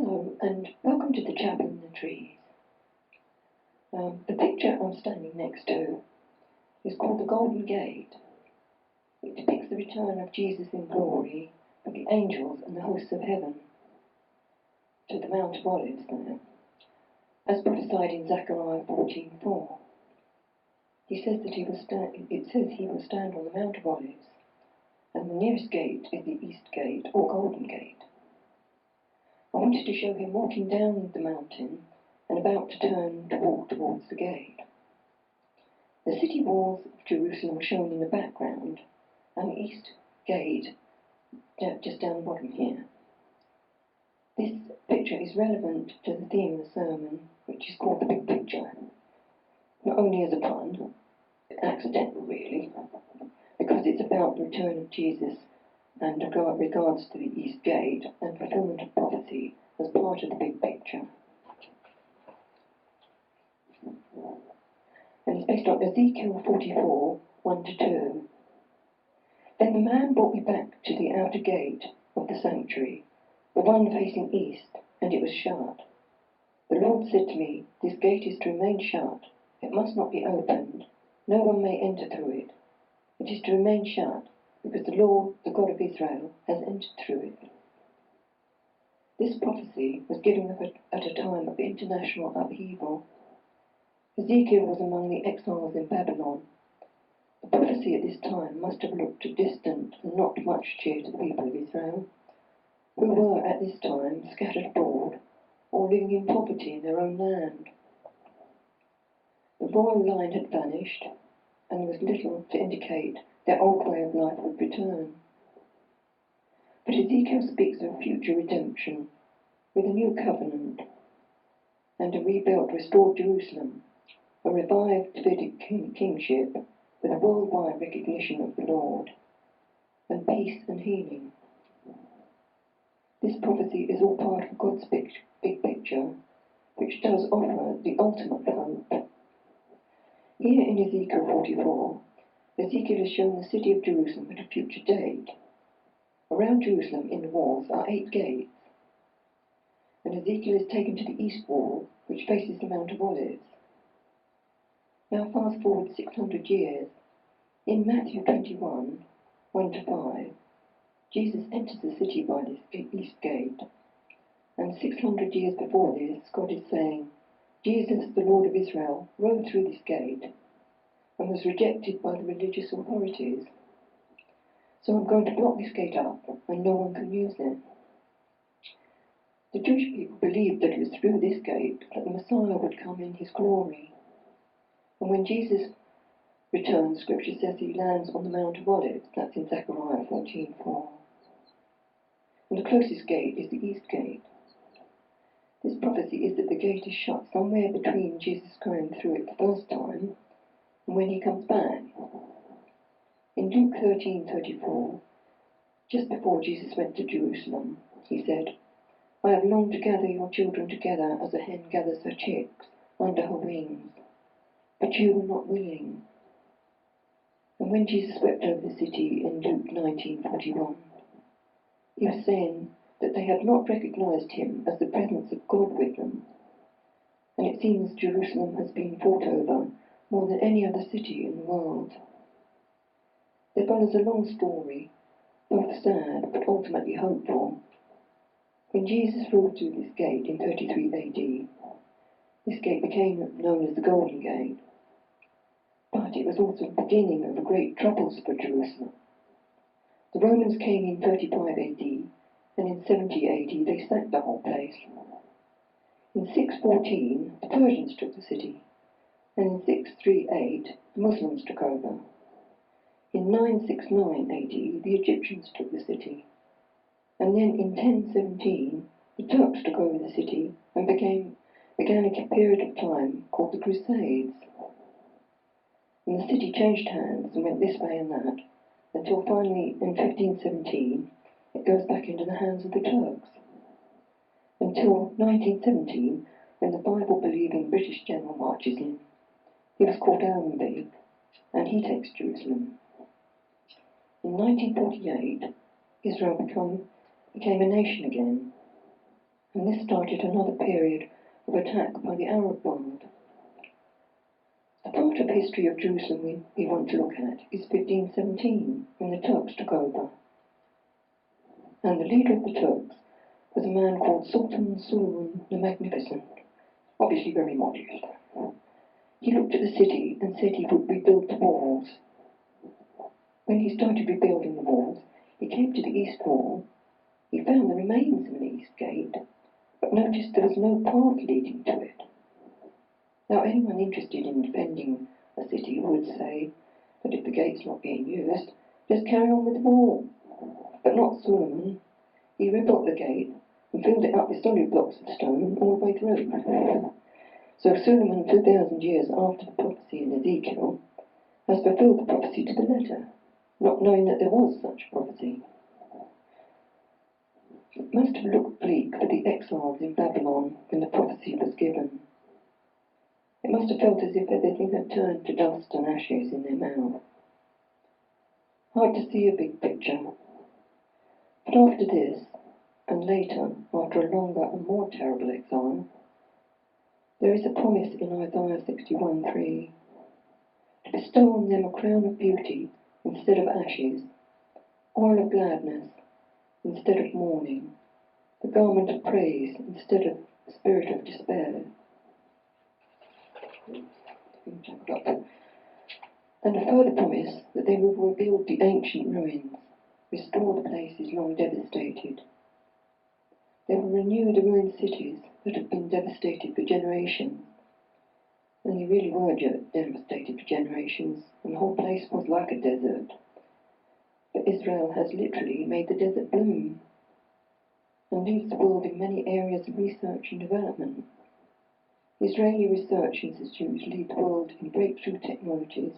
Hello, and welcome to the Chapel in the Trees. The picture I'm standing next to is called the Golden Gate. It depicts the return of Jesus in glory with the angels and the hosts of heaven to the Mount of Olives there, as prophesied in Zechariah 14:4. It says he will stand on the Mount of Olives, and the nearest gate is the East Gate or Golden Gate. I wanted to show him walking down the mountain and about to turn to walk towards the gate. The city walls of Jerusalem are shown in the background, and the East Gate just down the bottom here. This picture is relevant to the theme of the sermon, which is called the Big Picture. Not only as a pun, accidental really, because it's about the return of Jesus and regards to the East Gate and fulfillment of prophecy as part of the big picture. And it's based on Ezekiel 44, 1-2. Then the man brought me back to the outer gate of the sanctuary, the one facing east, and it was shut. The Lord said to me, "This gate is to remain shut. It must not be opened. No one may enter through it. It is to remain shut, because the Lord, the God of Israel, has entered through it." This prophecy was given at a time of international upheaval. Ezekiel was among the exiles in Babylon. The prophecy at this time must have looked distant and not much cheer to the people of Israel, who were at this time scattered abroad or living in poverty in their own land. The royal line had vanished, and there was little to indicate their old way of life would return. But Ezekiel speaks of future redemption with a new covenant and a rebuilt, restored Jerusalem, a revived Davidic kingship with a worldwide recognition of the Lord, and peace and healing. This prophecy is all part of God's big picture, which does offer the ultimate hope. Here in Ezekiel 44, Ezekiel has shown the city of Jerusalem at a future date. Around Jerusalem in the walls are 8 gates, and Ezekiel is taken to the east wall, which faces the Mount of Olives. Now fast forward 600 years. In Matthew 21, 1-5, Jesus enters the city by this east gate. And 600 years before this, God is saying, Jesus, the Lord of Israel, rode through this gate and was rejected by the religious authorities. So I'm going to block this gate up and no one can use it. The Jewish people believed that it was through this gate that the Messiah would come in his glory. And when Jesus returns, Scripture says he lands on the Mount of Olives. That's in Zechariah 14:4. And the closest gate is the East Gate. This prophecy is that the gate is shut somewhere between Jesus going through it the first time and when he comes back. In Luke 13:34, just before Jesus went to Jerusalem, he said, "I have longed to gather your children together as a hen gathers her chicks under her wings, but you were not willing." And when Jesus wept over the city in Luke 19:41, he was saying that they had not recognized him as the presence of God with them. And it seems Jerusalem has been fought over more than any other city in the world. There follows a long story, both sad but ultimately hopeful. When Jesus rode through this gate in 33 AD, this gate became known as the Golden Gate. But it was also the beginning of the great troubles for Jerusalem. The Romans came in 35 AD, and in 70 AD they sacked the whole place. In 614, the Persians took the city, and in 638, the Muslims took over. In 969 AD, the Egyptians took the city, and then in 1017, the Turks took over the city and began a period of time called the Crusades. And the city changed hands and went this way and that, until finally, in 1517, it goes back into the hands of the Turks. Until 1917, when the Bible-believing British general marches in. He was called Allenby, and he takes Jerusalem. In 1948, Israel became a nation again, and this started another period of attack by the Arab world. The part of history of Jerusalem we want to look at is 1517, when the Turks took over. And the leader of the Turks was a man called Sultan Suleiman the Magnificent, obviously very modest. He looked at the city and said he would rebuild the walls. When he started rebuilding the walls, he came to the east wall. He found the remains of an east gate, but noticed there was no path leading to it. Now, anyone interested in defending a city would say that if the gate's not being used, just carry on with the wall. But not Suleiman. He rebuilt the gate and filled it up with solid blocks of stone all the way through. So Suleiman, 2,000 years after the prophecy in Ezekiel, has fulfilled the prophecy to the letter, not knowing that there was such a prophecy. It must have looked bleak for the exiles in Babylon when the prophecy was given. It must have felt as if everything had turned to dust and ashes in their mouth. Hard to see a big picture. But after this, and later, after a longer and more terrible exile, there is a promise in Isaiah 61:3 to bestow on them a crown of beauty instead of ashes, oil of gladness instead of mourning, the garment of praise instead of the spirit of despair. And a further promise that they will rebuild the ancient ruins, restore the places long devastated. They will renew the ruined cities that have been devastated for generations. And they really were devastated for generations, and the whole place was like a desert. But Israel has literally made the desert bloom, and leads the world in many areas of research and development. Israeli research institutes lead the world in breakthrough technologies,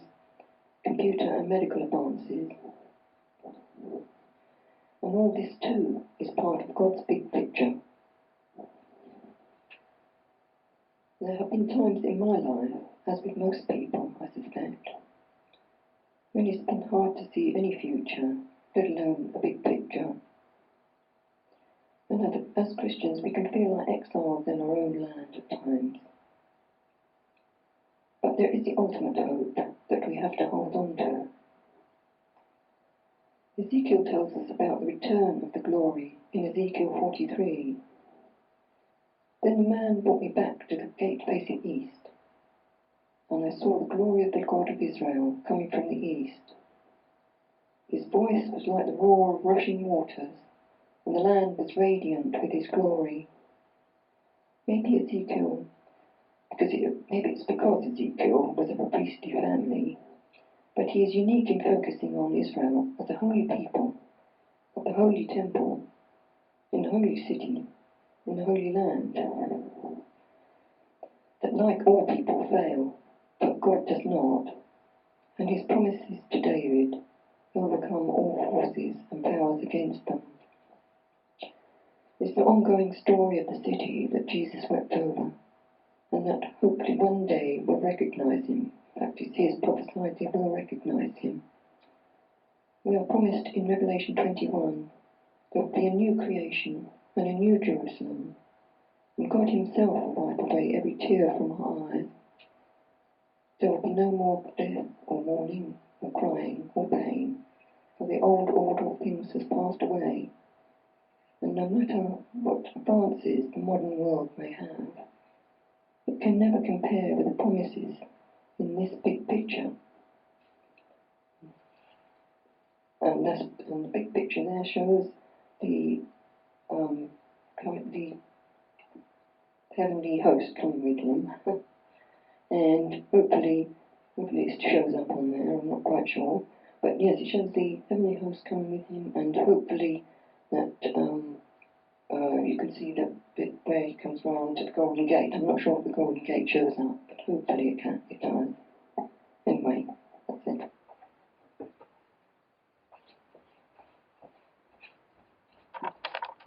computer and medical advances. And all this too is part of God's big picture. There have been times in my life, as with most people, I suspect, when it's been hard to see any future, let alone a big picture. And as Christians, we can feel like exiles in our own land at times. But there is the ultimate hope that we have to hold on to. Ezekiel tells us about the return of the glory in Ezekiel 43. Then the man brought me back to the gate facing east, and I saw the glory of the God of Israel coming from the east. His voice was like the roar of rushing waters, and the land was radiant with his glory. Maybe it's because Ezekiel was of a priestly family, but he is unique in focusing on Israel as a holy people, of the holy temple, in the holy city, in the holy land. That like all people fail, but God does not, and his promises to David overcome all forces and powers against them. It's the ongoing story of the city that Jesus wept over, and that hopefully one day we'll recognize him. In fact, it is prophesied they will recognize him. We are promised in Revelation 21 there will be a new creation and a new Jerusalem, and God himself will wipe away every tear from our eyes. There will be no more death or mourning or crying or pain, for the old order of things has passed away. And no matter what advances the modern world may have, it can never compare with the promises in this big picture. And the big picture there shows the heavenly host coming with him. And hopefully it shows up on there, I'm not quite sure. But yes, it shows the heavenly host coming with him, and hopefully that you can see the bit where he comes round to the Golden Gate. I'm not sure if the Golden Gate shows up, but hopefully it does.